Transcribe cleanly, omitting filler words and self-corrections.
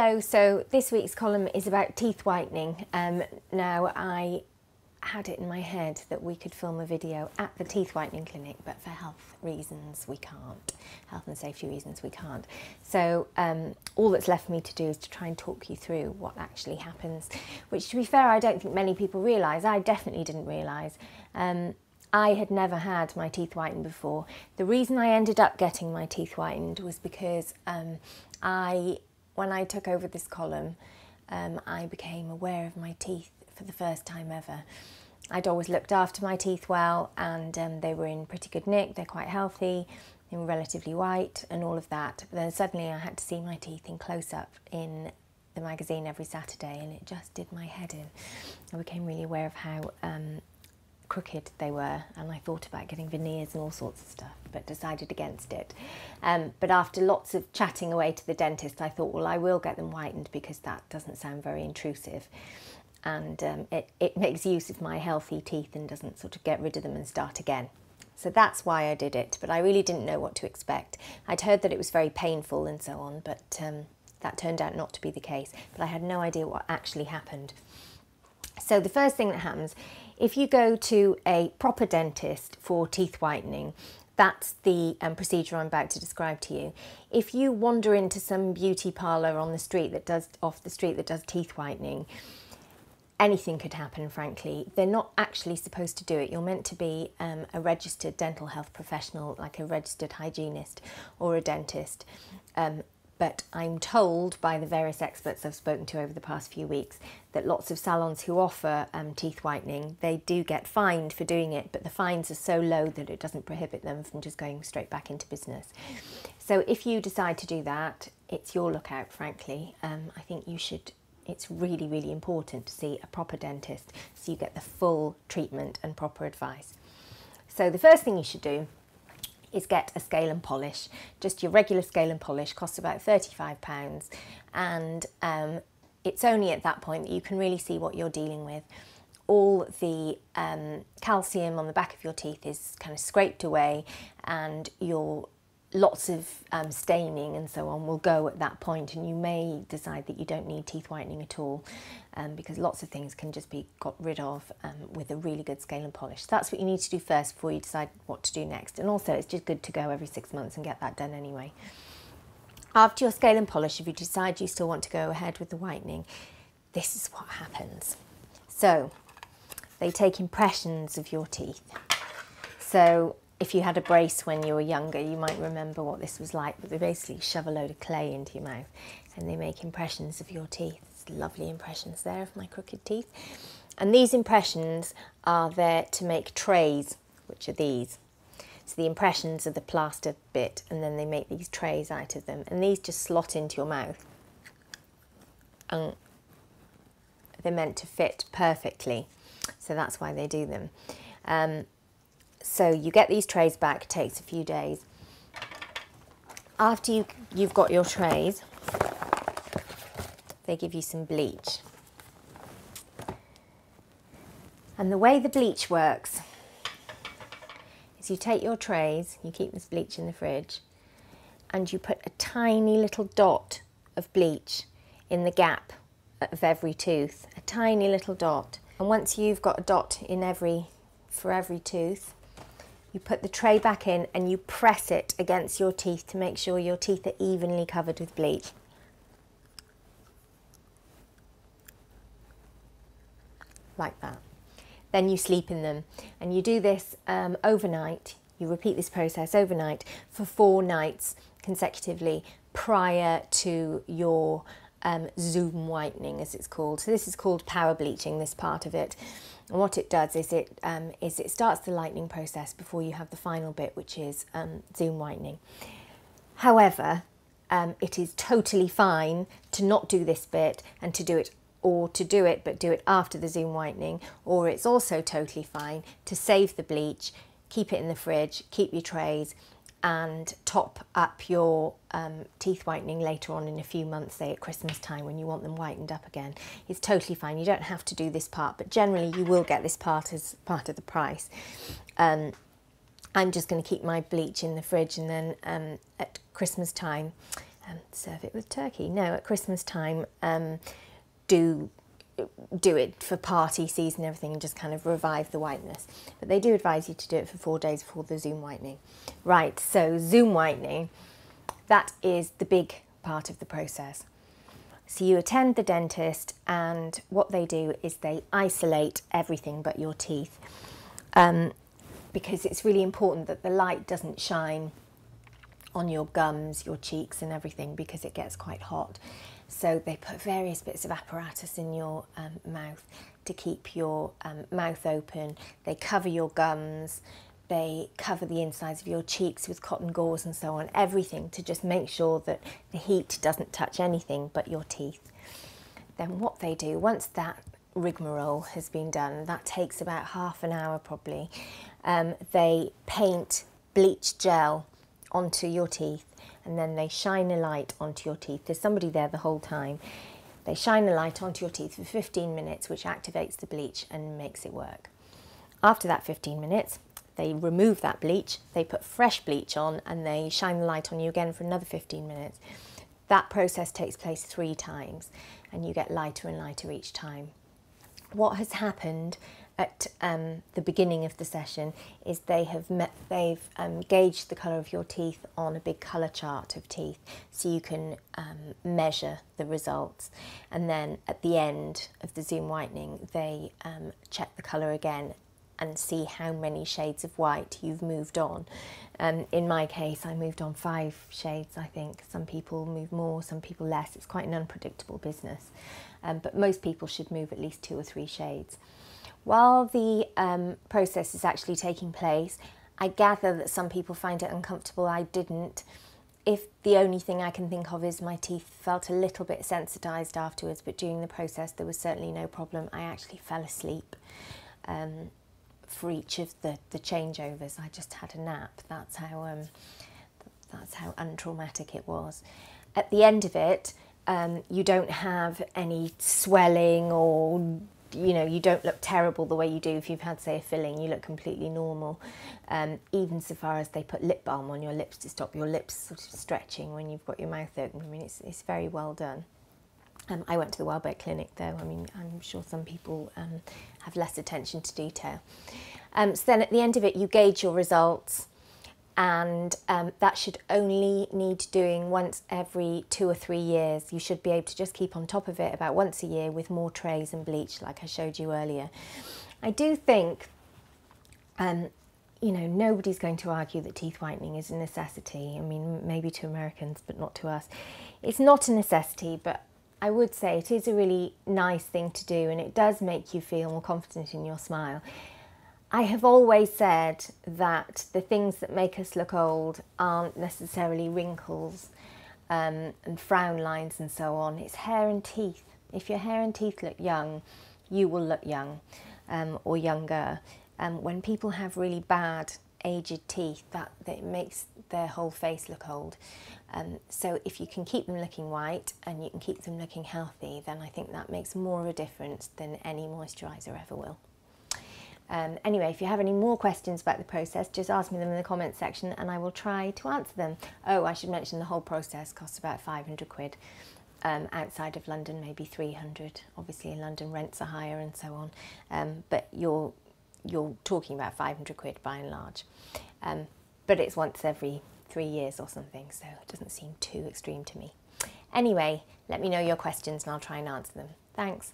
Hello, so this week's column is about teeth whitening. Now I had it in my head that we could film a video at the teeth whitening clinic, but for health reasons we can't, health and safety reasons we can't. So all that's left for me to do is to try and talk you through what actually happens, which, to be fair, I don't think many people realise. I definitely didn't realise. I had never had my teeth whitened before. The reason I ended up getting my teeth whitened was because when I took over this column, I became aware of my teeth for the first time ever. I'd always looked after my teeth well, and they were in pretty good nick, they're quite healthy, they were relatively white and all of that. But then suddenly I had to see my teeth in close-up in the magazine every Saturday, and it just did my head in. I became really aware of how crooked they were, and I thought about getting veneers and all sorts of stuff, but decided against it. But after lots of chatting away to the dentist, I thought, well, I will get them whitened because that doesn't sound very intrusive, and it makes use of my healthy teeth and doesn't sort of get rid of them and start again. So that's why I did it, but I really didn't know what to expect. I'd heard that it was very painful and so on, but that turned out not to be the case. But I had no idea what actually happened. So the first thing that happens, if you go to a proper dentist for teeth whitening, that's the procedure I'm about to describe to you. If you wander into some beauty parlour on the street that does teeth whitening, anything could happen, frankly. They're not actually supposed to do it. You're meant to be a registered dental health professional, like a registered hygienist or a dentist. But I'm told by the various experts I've spoken to over the past few weeks that lots of salons who offer teeth whitening, they do get fined for doing it, but the fines are so low that it doesn't prohibit them from just going straight back into business. So if you decide to do that, it's your lookout, frankly. I think you should. It's really, really important to see a proper dentist so you get the full treatment and proper advice. So the first thing you should do is get a scale and polish. Just your regular scale and polish costs about £35, and it's only at that point that you can really see what you're dealing with. All the calcium on the back of your teeth is kind of scraped away, and your lots of staining and so on will go at that point, and you may decide that you don't need teeth whitening at all, because lots of things can just be got rid of with a really good scale and polish. So that's what you need to do first before you decide what to do next. And also it's just good to go every 6 months and get that done anyway. After your scale and polish, if you decide you still want to go ahead with the whitening, this is what happens. So they take impressions of your teeth. So if you had a brace when you were younger, you might remember what this was like, but they basically shove a load of clay into your mouth and they make impressions of your teeth. It's lovely impressions there of my crooked teeth. And these impressions are there to make trays, which are these. So the impressions are the plaster bit, and then they make these trays out of them. And these just slot into your mouth. And they're meant to fit perfectly. So that's why they do them. So you get these trays back, it takes a few days. After you've got your trays, they give you some bleach. And the way the bleach works is you take your trays, you keep this bleach in the fridge, and you put a tiny little dot of bleach in the gap of every tooth, a tiny little dot. And once you've got a dot in for every tooth, you put the tray back in and you press it against your teeth to make sure your teeth are evenly covered with bleach. Like that. Then you sleep in them, and you do this overnight. You repeat this process overnight for 4 nights consecutively prior to your Zoom whitening, as it's called. So this is called power bleaching, this part of it. And what it does is it starts the lightening process before you have the final bit, which is Zoom whitening. However, it is totally fine to not do this bit and to do it, or to do it but do it after the Zoom whitening, or it's also totally fine to save the bleach, keep it in the fridge, keep your trays, and top up your teeth whitening later on in a few months, say at Christmas time when you want them whitened up again. It's totally fine. You don't have to do this part, but generally you will get this part as part of the price. I'm just going to keep my bleach in the fridge, and then at Christmas time serve it with turkey. No, at Christmas time, do it for party season and everything and just kind of revive the whiteness. But they do advise you to do it for 4 days before the zoom whitening. Right, so zoom whitening, that is the big part of the process. So you attend the dentist and what they do is they isolate everything but your teeth, because it's really important that the light doesn't shine on your gums, your cheeks and everything, because it gets quite hot. So they put various bits of apparatus in your mouth to keep your mouth open. They cover your gums, they cover the insides of your cheeks with cotton gauze and so on, everything to just make sure that the heat doesn't touch anything but your teeth. Then what they do, once that rigmarole has been done, that takes about half an hour probably, they paint bleach gel onto your teeth and then they shine a light onto your teeth. There's somebody there the whole time. They shine a light onto your teeth for 15 minutes, which activates the bleach and makes it work. After that 15 minutes, they remove that bleach, they put fresh bleach on and they shine the light on you again for another 15 minutes. That process takes place 3 times and you get lighter and lighter each time. What has happened at the beginning of the session is they've gauged the colour of your teeth on a big colour chart of teeth, so you can measure the results. And then at the end of the zoom whitening, they check the colour again and see how many shades of white you've moved on. In my case, I moved on 5 shades, I think. Some people move more, some people less. It's quite an unpredictable business. But most people should move at least 2 or 3 shades. While the process is actually taking place, I gather that some people find it uncomfortable. I didn't. If the only thing I can think of is my teeth felt a little bit sensitised afterwards, but during the process there was certainly no problem. I actually fell asleep for each of the changeovers. I just had a nap. That's how untraumatic it was. At the end of it, you don't have any swelling or, you know, you don't look terrible the way you do if you've had, say, a filling. You look completely normal, even so far as they put lip balm on your lips to stop your lips sort of stretching when you've got your mouth open. I mean, it's very well done. I went to the Welbeck Clinic though. I mean, I'm sure some people have less attention to detail. So then at the end of it, you gauge your results, and that should only need doing once every 2 or 3 years. You should be able to just keep on top of it about once a year with more trays and bleach, like I showed you earlier. I do think, you know, nobody's going to argue that teeth whitening is a necessity. I mean, maybe to Americans, but not to us. It's not a necessity, but I would say it is a really nice thing to do, and it does make you feel more confident in your smile. I have always said that the things that make us look old aren't necessarily wrinkles and frown lines and so on. It's hair and teeth. If your hair and teeth look young, you will look young or younger. When people have really bad aged teeth, that makes their whole face look old. So if you can keep them looking white and you can keep them looking healthy, then I think that makes more of a difference than any moisturiser ever will. Anyway, if you have any more questions about the process, just ask me them in the comments section and I will try to answer them. Oh, I should mention the whole process costs about 500 quid. Outside of London, maybe 300. Obviously in London rents are higher and so on. But you're talking about 500 quid by and large. But it's once every 3 years or something, so it doesn't seem too extreme to me. Anyway, let me know your questions and I'll try and answer them. Thanks.